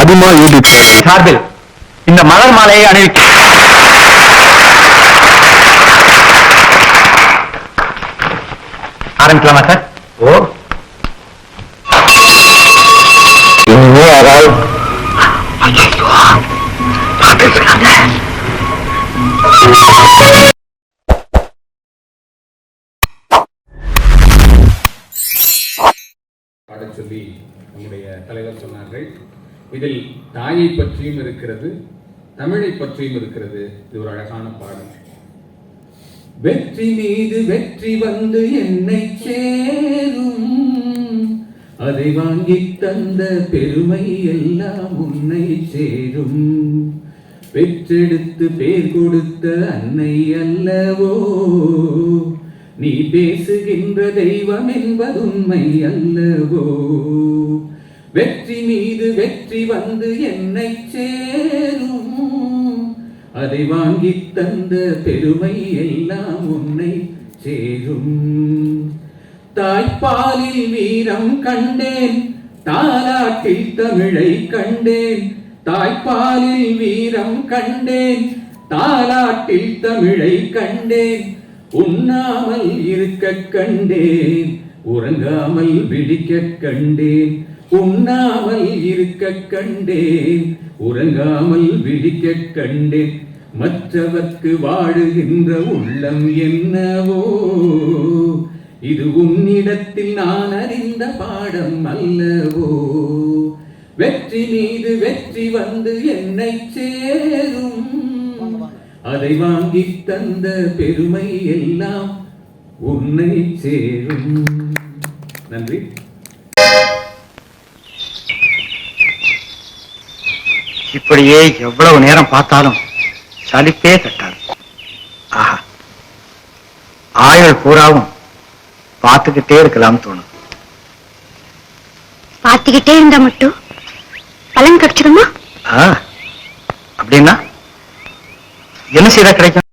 அதிகமா யூடியூப் சார்பில் இந்த மலர் மாலையை அணிவிக்க ஆரம்பிக்கலாமா சார்? ஓ, இனிமே யாராவது பாடச் சொல்லி நம்முடைய தலைவர் சொன்னார்கள். இதில் தாயை பற்றியும் இருக்கிறது, தமிழை பற்றியும் இருக்கிறது. இது ஒரு அழகான பாடல். வெற்றி மீது வெற்றி வந்து என்னை சேரும், அதை வாங்கி தந்த பெருமை எல்லாம் உன்னை சேரும். பெற்றெடுத்து பேர் கொடுத்த அன்னை அல்லவோ, நீ பேசுகின்ற தெய்வம் என்பது உண்மை அல்லவோ. வெற்றி மீது வெற்றி வந்து என்னை சேரும், அதை வாங்கி தந்த பெருமை எல்லாம் உன்னை சேரும். தாய்ப்பாலில் வீரம் கண்டேன், தாலாட்டில் தமிழை கண்டேன். தாய்ப்பாலில் வீரம் கண்டேன், தாலாட்டில் தமிழை கண்டேன். உண்ணாமல் இருக்க கண்டேன், உறங்காமல் விழிக்க கண்டேன். உண்ணாமல் இருக்க கண்டேன், உறங்காமல் விழிக்க கண்டேன். மற்றவர்க்கு வாழுகின்ற உள்ளம் என்னவோ, இது உன்னிடத்தில் நான் அறிந்த பாடம் அல்லவோ. வெற்றி மீது வெற்றி வந்து என்னை சேரும், அதை வாங்கி தந்த பெருமை எல்லாம் உன்னை சேரும். நன்றி. இப்படியே எவ்வளவு நேரம் பார்த்தாலும் சலிப்பே தட்டாது. ஆஹா, ஆயுள் பூராவும் பார்த்துக்கிட்டே இருக்கலாம் தோணும். பார்த்துக்கிட்டே இருந்தா மட்டும் பலன் கிடைச்சிருமா? அப்படின்னா என்ன செய்தா கிடைக்கும்?